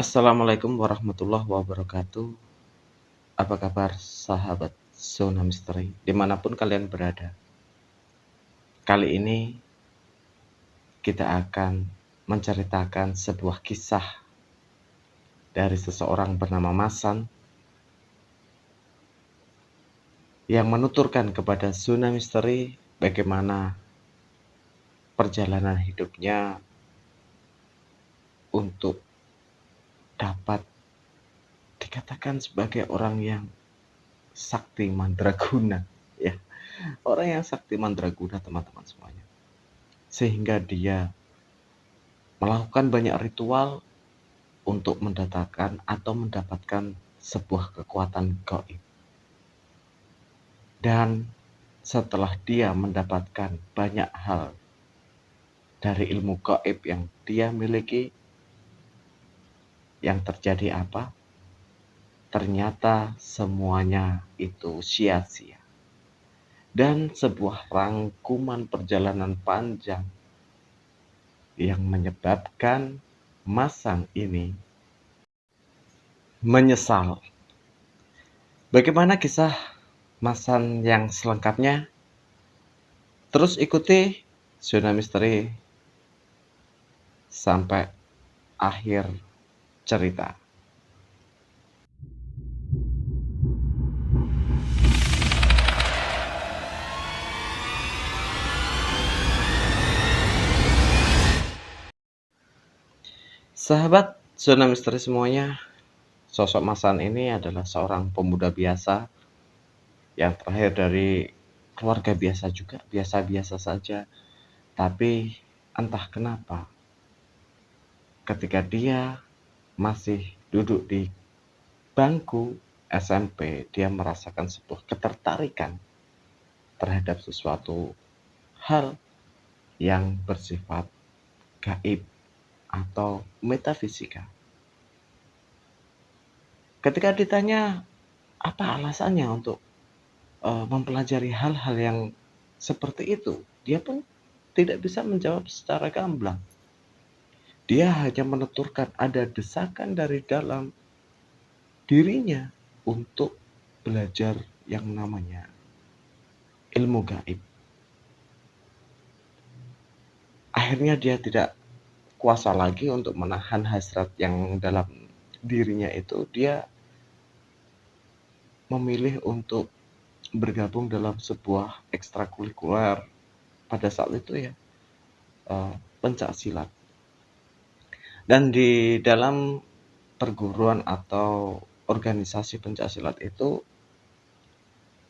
Assalamualaikum warahmatullahi wabarakatuh. Apa kabar sahabat Zona Misteri dimanapun kalian berada? Kali ini kita akan menceritakan sebuah kisah dari seseorang bernama Masan yang menuturkan kepada Zona Misteri bagaimana perjalanan hidupnya untuk dapat dikatakan sebagai orang yang sakti mandraguna, ya, orang yang sakti mandraguna teman-teman semuanya. Sehingga dia melakukan banyak ritual untuk mendatangkan atau mendapatkan sebuah kekuatan gaib. Dan setelah dia mendapatkan banyak hal dari ilmu gaib yang dia miliki, yang terjadi apa? Ternyata semuanya itu sia-sia. Dan sebuah rangkuman perjalanan panjang yang menyebabkan Masan ini menyesal. Bagaimana kisah Masan yang selengkapnya? Terus ikuti Zona Misteri sampai akhir cerita. Sahabat Zona Misteri semuanya, sosok Masan ini adalah seorang pemuda biasa yang terlahir dari keluarga biasa juga, biasa-biasa saja. Tapi entah kenapa, ketika dia masih duduk di bangku SMP, dia merasakan sebuah ketertarikan terhadap sesuatu hal yang bersifat gaib atau metafisika. Ketika ditanya apa alasannya untuk mempelajari hal-hal yang seperti itu, dia pun tidak bisa menjawab secara gamblang. Dia hanya menuturkan ada desakan dari dalam dirinya untuk belajar yang namanya ilmu gaib. Akhirnya dia tidak kuasa lagi untuk menahan hasrat yang dalam dirinya itu. Dia memilih untuk bergabung dalam sebuah ekstrakurikuler pada saat itu, ya, pencak silat. Dan di dalam perguruan atau organisasi pencak silat itu,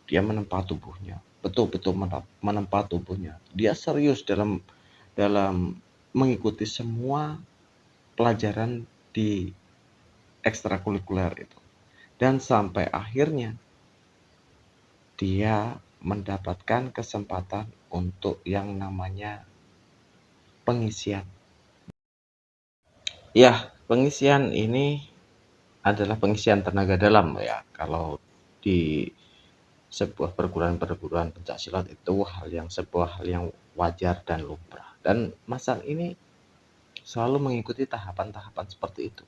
dia menempa tubuhnya, betul-betul menempa tubuhnya. Dia serius dalam mengikuti semua pelajaran di ekstrakurikuler itu. Dan sampai akhirnya dia mendapatkan kesempatan untuk yang namanya pengisian. Ya, pengisian ini adalah pengisian tenaga dalam, ya. Kalau di sebuah perguruan pencaksilat itu sebuah hal yang wajar dan lumrah. Dan Masan ini selalu mengikuti tahapan-tahapan seperti itu.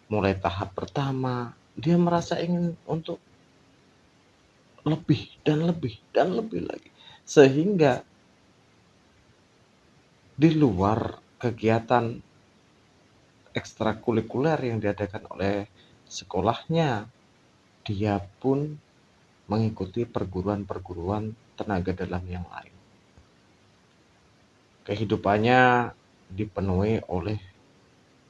Mulai tahap pertama, dia merasa ingin untuk lebih dan lebih dan lebih lagi. Sehingga di luar kegiatan ekstrakurikuler yang diadakan oleh sekolahnya, dia pun mengikuti perguruan-perguruan tenaga dalam yang lain. Kehidupannya dipenuhi oleh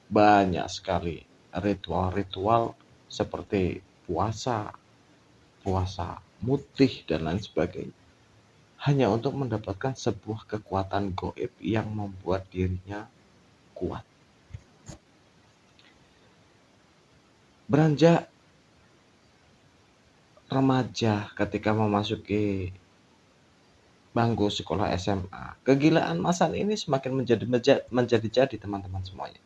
banyak sekali ritual-ritual seperti puasa mutih dan lain sebagainya, hanya untuk mendapatkan sebuah kekuatan gaib yang membuat dirinya kuat. Beranjak remaja, ketika memasuki bangku sekolah SMA, kegilaan Masan ini semakin menjadi-jadi teman-teman semuanya.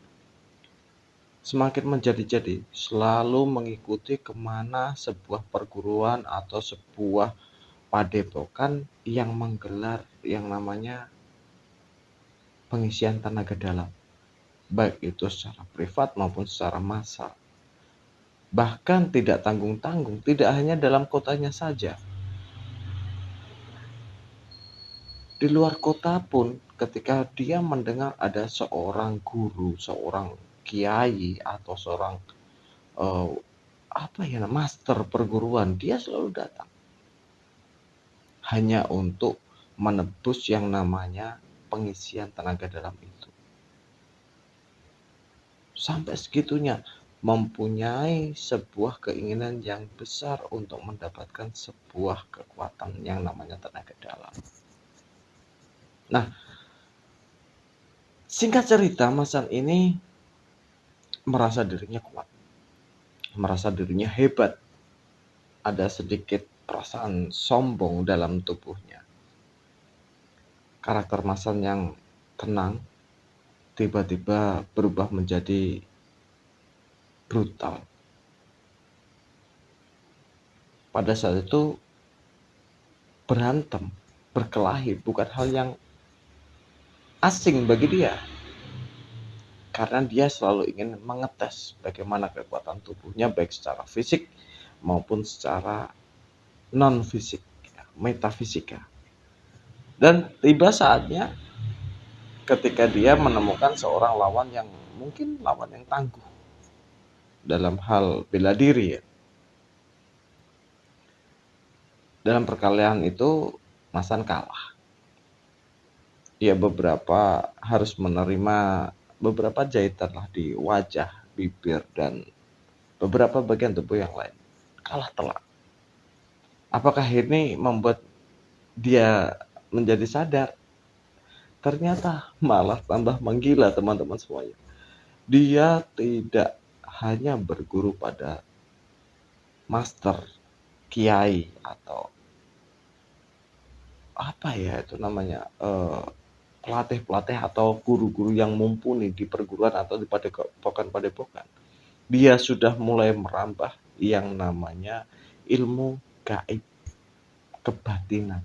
Semakin menjadi-jadi, selalu mengikuti kemana sebuah perguruan atau sebuah padepokan yang menggelar yang namanya pengisian tenaga dalam. baik itu secara privat maupun secara massal. Bahkan tidak tanggung-tanggung, tidak hanya dalam kotanya saja. Di luar kota pun ketika dia mendengar ada seorang guru, seorang kiai atau seorang eh, master perguruan, dia selalu datang hanya untuk menebus yang namanya pengisian tenaga dalam itu. Sampai segitunya mempunyai sebuah keinginan yang besar untuk mendapatkan sebuah kekuatan yang namanya tenaga dalam. Nah, singkat cerita, Masan ini merasa dirinya kuat, merasa dirinya hebat. Ada sedikit perasaan sombong dalam tubuhnya. Karakter Masan yang tenang tiba-tiba berubah menjadi brutal. Pada saat itu berantem, berkelahi bukan hal yang asing bagi dia. Karena dia selalu ingin mengetes bagaimana kekuatan tubuhnya baik secara fisik maupun secara non-fisik, metafisika. Dan tiba saatnya ketika dia menemukan seorang lawan yang mungkin lawan yang tangguh dalam hal bela diri ya. Dalam perkelahian itu Masan kalah. Dia harus menerima beberapa jahitan lah di wajah, bibir, dan beberapa bagian tubuh yang lain. Kalah telak. Apakah ini membuat dia menjadi sadar? Ternyata malah tambah menggila teman-teman semuanya. Dia tidak hanya berguru pada master, kiai, atau itu namanya pelatih-pelatih atau guru-guru yang mumpuni di perguruan atau di padepokan-padepokan. Dia sudah mulai merambah yang namanya ilmu gaib, kebatinan.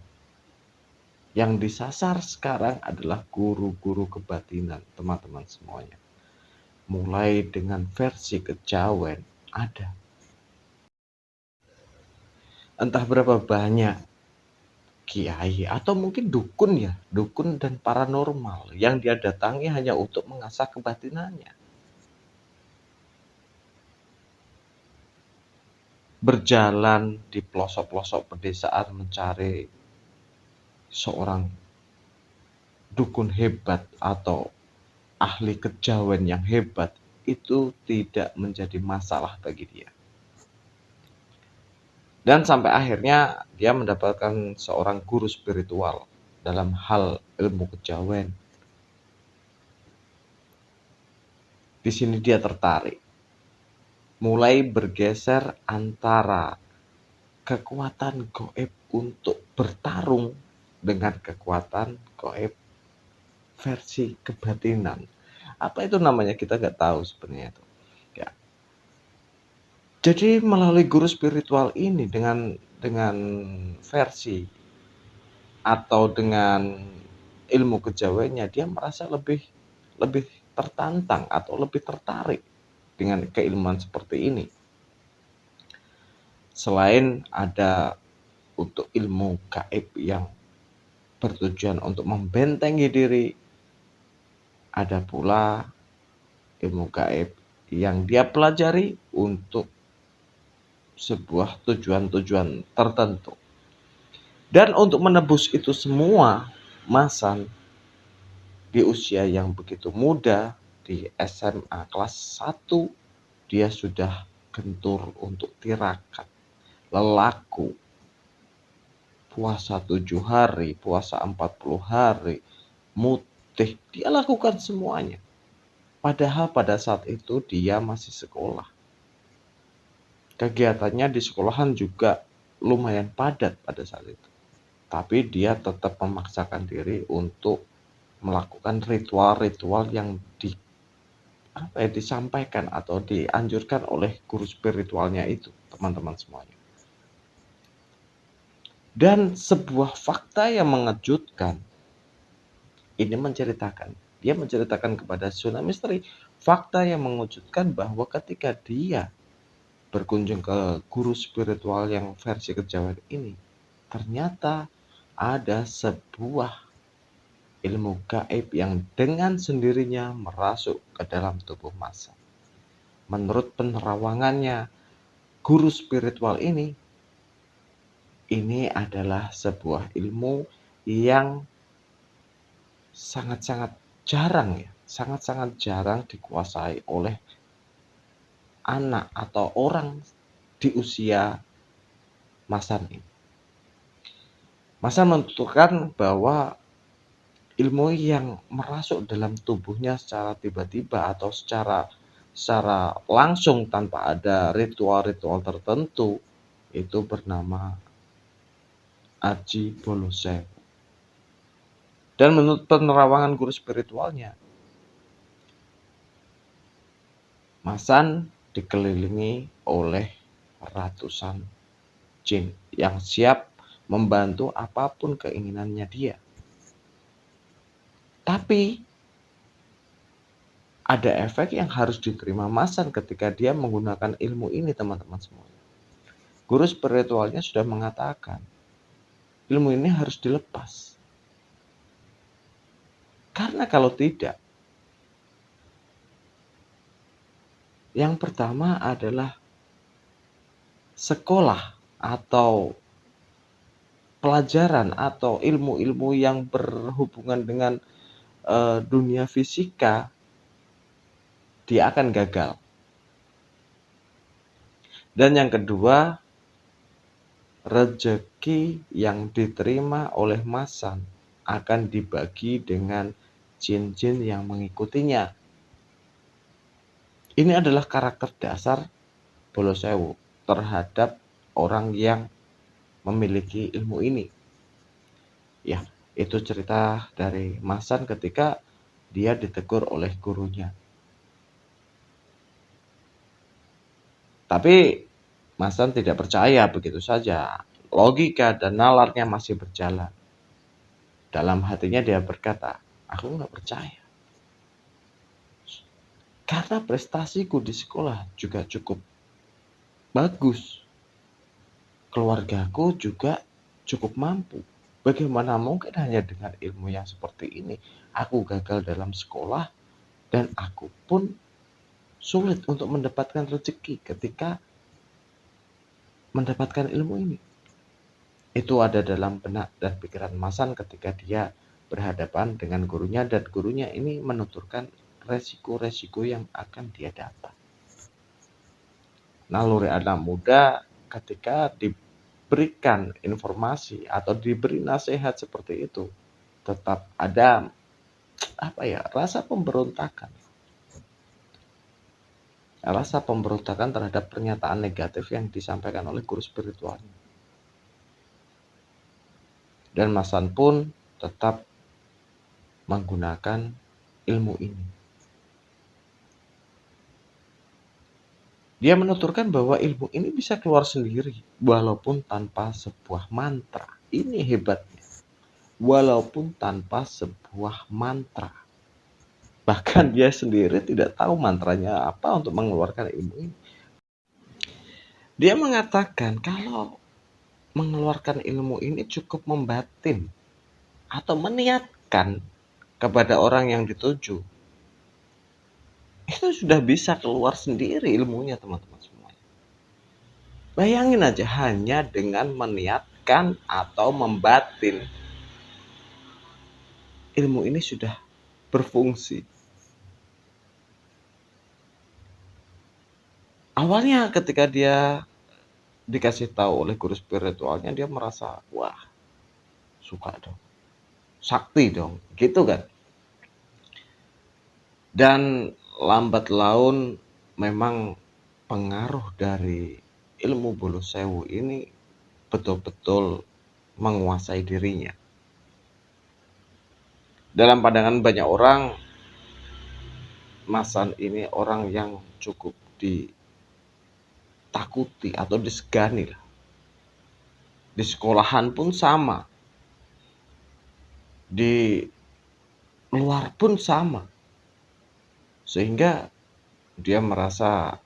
Yang disasar sekarang adalah guru-guru kebatinan, teman-teman semuanya. Mulai dengan versi kejawen ada. Entah berapa banyak kiai atau mungkin dukun dan paranormal yang dia datangi hanya untuk mengasah kebatinannya. Berjalan di pelosok-pelosok pedesaan mencari seorang dukun hebat atau ahli kejawen yang hebat itu tidak menjadi masalah bagi dia. Dan sampai akhirnya dia mendapatkan seorang guru spiritual dalam hal ilmu kejawen. Di sini dia tertarik. Mulai bergeser antara kekuatan gaib untuk bertarung dengan kekuatan gaib versi kebatinan. Apa itu namanya kita nggak tahu sebenarnya itu. Ya. Jadi melalui guru spiritual ini dengan versi atau dengan ilmu kejawennya dia merasa lebih tertantang atau lebih tertarik dengan keilmuan seperti ini. Selain ada untuk ilmu gaib yang bertujuan untuk membentengi diri, ada pula ilmu gaib yang dia pelajari untuk sebuah tujuan-tujuan tertentu. Dan untuk menebus itu semua, Masan di usia yang begitu muda, di SMA kelas 1, dia sudah gentur untuk tirakat, lelaku, puasa 7 hari, puasa 40 hari, mutih, dia lakukan semuanya. Padahal pada saat itu dia masih sekolah. Kegiatannya di sekolahan juga lumayan padat pada saat itu. Tapi dia tetap memaksakan diri untuk melakukan ritual-ritual yang disampaikan atau dianjurkan oleh guru spiritualnya itu, teman-teman semuanya. Dan sebuah fakta yang mengejutkan ini menceritakan Dia menceritakan kepada Suna Misteri fakta yang mengejutkan bahwa ketika dia berkunjung ke guru spiritual yang versi kejawen ini, ternyata ada sebuah ilmu gaib yang dengan sendirinya merasuk ke dalam tubuh Masan. Menurut penerawangannya, guru spiritual ini adalah sebuah ilmu yang sangat-sangat jarang ya, sangat-sangat jarang dikuasai oleh anak atau orang di usia Masan ini. Masan menuturkan bahwa ilmu yang merasuk dalam tubuhnya secara tiba-tiba atau secara langsung tanpa ada ritual-ritual tertentu itu bernama Aji Bolosewu. Dan menurut penerawangan guru spiritualnya, Masan dikelilingi oleh ratusan jin yang siap membantu apapun keinginannya dia. Tapi ada efek yang harus diterima Masan ketika dia menggunakan ilmu ini, teman-teman semua. Guru spiritualnya sudah mengatakan, ilmu ini harus dilepas. Karena kalau tidak, yang pertama adalah sekolah atau pelajaran atau ilmu-ilmu yang berhubungan dengan dunia fisika, dia akan gagal. Dan yang kedua, rezeki yang diterima oleh Masan akan dibagi dengan jin-jin yang mengikutinya. Ini adalah karakter dasar Bolosewu terhadap orang yang memiliki ilmu ini. Ya, itu cerita dari Masan ketika dia ditegur oleh gurunya. Tapi Masan tidak percaya begitu saja. Logika dan nalarnya masih berjalan. Dalam hatinya dia berkata, aku nggak percaya. Karena prestasiku di sekolah juga cukup bagus. Keluargaku juga cukup mampu. Bagaimana mungkin hanya dengan ilmu yang seperti ini aku gagal dalam sekolah dan aku pun sulit untuk mendapatkan rezeki ketika mendapatkan ilmu ini. Itu ada dalam benak dan pikiran Masan ketika dia berhadapan dengan gurunya dan gurunya ini menuturkan resiko-resiko yang akan dia dapat. Naluri anak muda ketika diberikan informasi atau diberi nasihat seperti itu tetap ada rasa pemberontakan terhadap pernyataan negatif yang disampaikan oleh guru spiritualnya. Dan Masan pun tetap menggunakan ilmu ini. Dia menuturkan bahwa ilmu ini bisa keluar sendiri walaupun tanpa sebuah mantra. Ini hebatnya. Walaupun tanpa sebuah mantra. Bahkan dia sendiri tidak tahu mantranya apa untuk mengeluarkan ilmu ini. Dia mengatakan kalau mengeluarkan ilmu ini cukup membatin atau meniatkan kepada orang yang dituju. Itu sudah bisa keluar sendiri ilmunya, teman-teman semua. Bayangin aja hanya dengan meniatkan atau membatin. Ilmu ini sudah berfungsi. Awalnya ketika dia dikasih tahu oleh guru spiritualnya, dia merasa, wah, suka dong. Sakti dong, gitu kan. Dan lambat laun memang pengaruh dari ilmu Bolosewu ini betul-betul menguasai dirinya. Dalam pandangan banyak orang, Masan ini orang yang cukup ditakuti atau disegani lah. Di sekolahan pun sama. Di luar pun sama. Sehingga dia merasa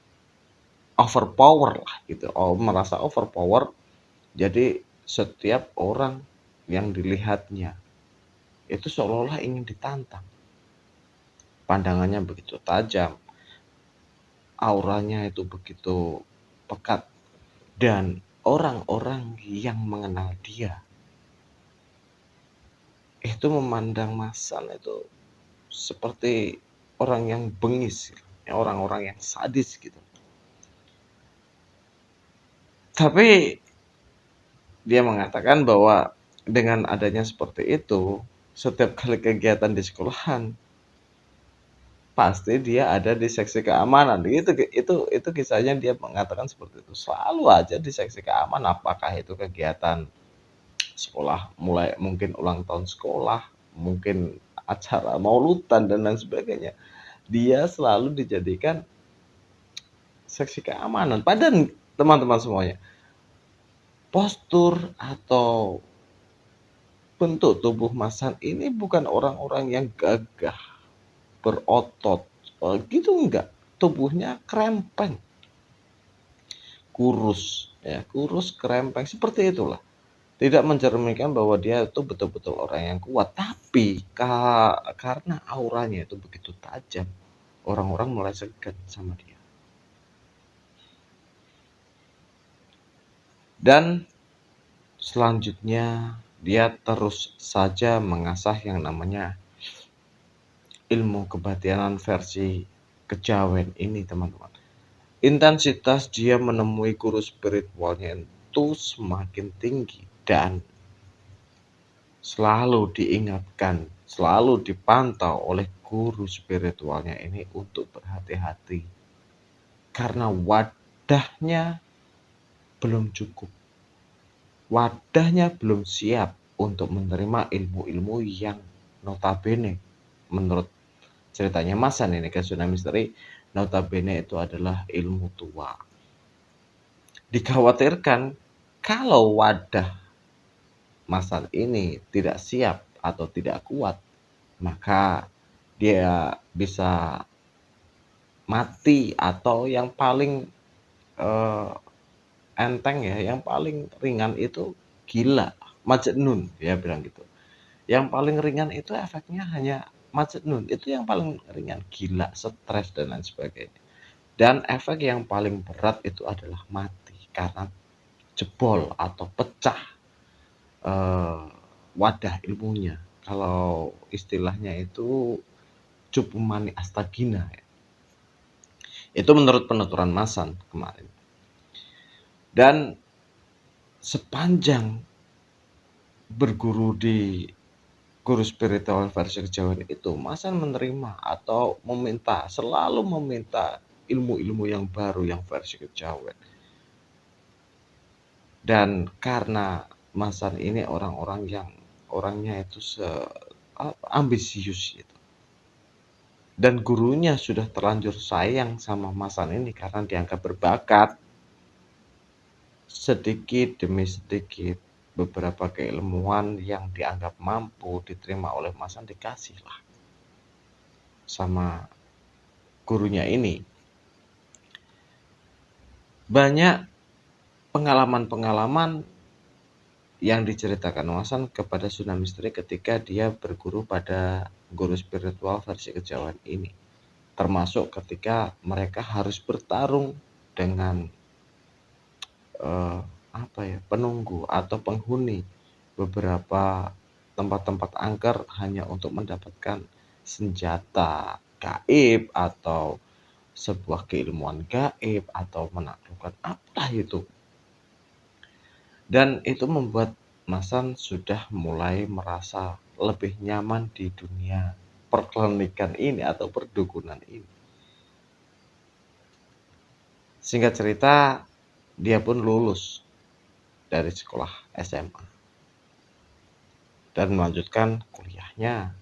overpower lah gitu. Oh, merasa overpower. Jadi setiap orang yang dilihatnya itu seolah-olah ingin ditantang. Pandangannya begitu tajam, auranya itu begitu pekat, dan orang-orang yang mengenal dia itu memandang Masan itu seperti orang yang bengis, orang-orang yang sadis gitu. Tapi dia mengatakan bahwa dengan adanya seperti itu, setiap kali kegiatan di sekolahan pasti dia ada di seksi keamanan. Itu kisahnya, dia mengatakan seperti itu. Selalu aja di seksi keamanan, apakah itu kegiatan sekolah, mulai mungkin ulang tahun sekolah, mungkin acara maulutan dan lain sebagainya. Dia selalu dijadikan seksi keamanan. Padahal teman-teman semuanya, postur atau bentuk tubuh Masan ini bukan orang-orang yang gagah, berotot, gitu enggak. Tubuhnya krempeng, kurus, ya, kurus, krempeng, seperti itulah. Tidak mencerminkan bahwa dia itu betul-betul orang yang kuat, tapi karena auranya itu begitu tajam, orang-orang mulai segan sama dia. Dan selanjutnya dia terus saja mengasah yang namanya ilmu kebatinan versi kejawen ini, teman-teman. Intensitas dia menemui guru spiritualnya itu semakin tinggi dan selalu diingatkan, selalu dipantau oleh guru spiritualnya ini untuk berhati-hati. Karena wadahnya belum cukup. Wadahnya belum siap untuk menerima ilmu-ilmu yang notabene menurut ceritanya Masan ini ke Tsunami Misteri, notabene itu adalah ilmu tua. Dikhawatirkan kalau wadah Masan ini tidak siap atau tidak kuat, maka dia bisa mati, atau yang paling enteng ya, yang paling ringan itu gila, Majnun, dia bilang gitu. Yang paling ringan itu efeknya hanya Majnun, itu yang paling ringan, gila, stres dan lain sebagainya. Dan efek yang paling berat itu adalah mati karena jebol atau pecah wadah ilmunya. Kalau istilahnya itu cupu mani astagina ya. Itu menurut penuturan Masan kemarin. Dan sepanjang berguru di guru spiritual versi kejawen itu, Masan menerima atau meminta, selalu meminta ilmu-ilmu yang baru yang versi kejawen. Dan karena Masan ini orang-orang yang orangnya itu ambisius gitu. Dan gurunya sudah terlanjur sayang sama Masan ini karena dianggap berbakat. Sedikit demi sedikit beberapa keilmuan yang dianggap mampu diterima oleh Masan dikasihlah sama gurunya ini. Banyak pengalaman-pengalaman yang diceritakan Masan kepada Tsunami Misteri ketika dia berguru pada guru spiritual versi kejawen ini. Termasuk ketika mereka harus bertarung dengan penunggu atau penghuni beberapa tempat-tempat angker hanya untuk mendapatkan senjata gaib atau sebuah keilmuan gaib atau menaklukkan apa itu. Dan itu membuat Masan sudah mulai merasa lebih nyaman di dunia perkelenikan ini atau perdukunan ini. Singkat cerita, dia pun lulus dari sekolah SMA dan melanjutkan kuliahnya.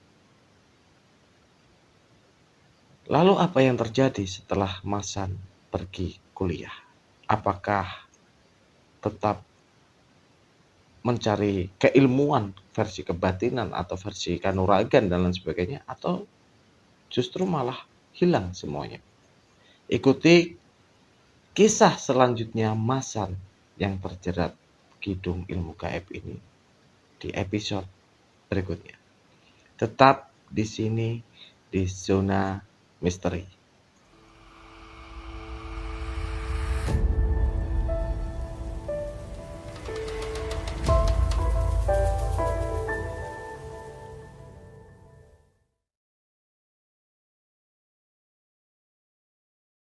Lalu apa yang terjadi setelah Masan pergi kuliah? Apakah tetap mencari keilmuan versi kebatinan atau versi kanuragan dan lain sebagainya, atau justru malah hilang semuanya. Ikuti kisah selanjutnya Masan yang terjerat kidung ilmu gaib ini di episode berikutnya. Tetap di sini di Zona Misteri.